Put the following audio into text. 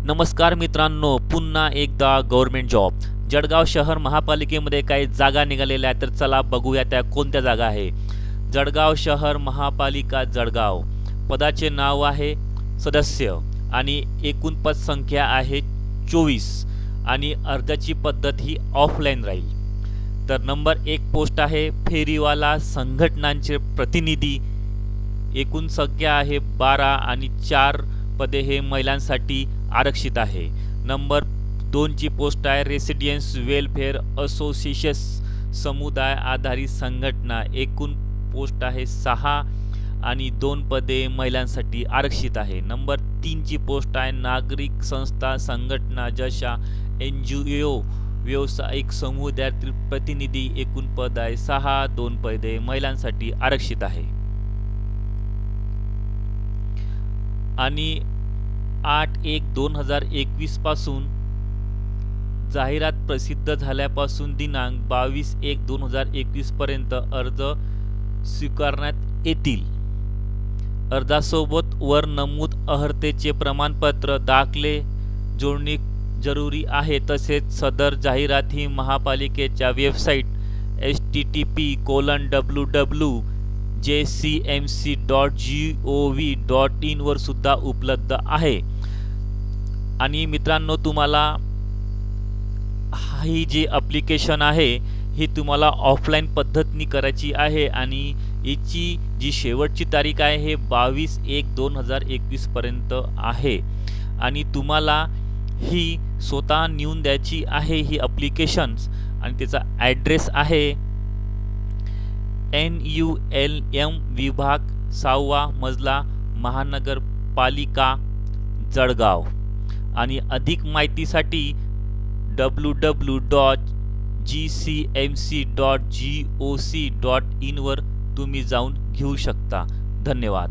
नमस्कार मित्रांनो, पुन्हा एकदा गव्हर्नमेंट जॉब जळगाव शहर महापालिकेमध्ये काही जागा निघालेल्या आहेत. तर चला बघूया त्या कोणत्या जागा आहे. जळगाव शहर महापालिका जळगाव, पदाचे नाव आहे सदस्य आणि एकूण पद संख्या आहे 24 आणि अर्जाची पद्धत ही ऑफलाईन राहील. तर नंबर 1 पोस्ट आहे फेरीवाला संघटनांचे प्रतिनिधी, एकूण संख्या आहे 12 आणि 4 पदे हे महिलांसाठी आरक्षित आहे. नंबर 2 ची पोस्ट आहे रेसिडेन्स वेलफेअर असोसिएशन समुदाय आधारित संघटना, एकूण पोस्ट आहे 6 आणि 2 पदे महिलांसाठी आरक्षित आहे. नंबर 3 ची पोस्ट आहे नागरिक संस्था संघटना जशा NGO व्यावसायिक समुदायातील प्रतिनिधी, एकूण पद आहे 6, 2 पदे महिलांसाठी आरक्षित आहे. आणि 8/1/2021 पासून जाहिरात प्रसिद्ध झाल्यापासून दिनांक 22/1/2021 पर्यंत अर्ज स्वीकारण्यात येतील. अर्जासोबत वर नमूद अर्हतेचे प्रमाणपत्र दाखले जोडणे जरुरी आहे. तसेच सदर जाहिरात ही महापालिकेच्या वेबसाईट http://jcmc.gov.in वर सुद्धा उपलब्ध आहे. आणि मित्रांनो, तुम्हाला ही जी ॲप्लिकेशन आहे ही तुम्हाला ऑफलाईन पद्धतीने करायची आहे आणि याची जी शेवटची तारीख आहे हे 22/1/2021 पर्यंत आहे. आणि तुम्हाला ही स्वतः नेऊन द्यायची आहे ही ॲप्लिकेशन्स. आणि त्याचा ॲड्रेस आहे NULM विभाग 6वा मजला महानगरपालिका जळगाव. आणि अधिक माहितीसाठी www.gcmc.goc.in वर तुम्ही जाऊन घेऊ शकता. धन्यवाद.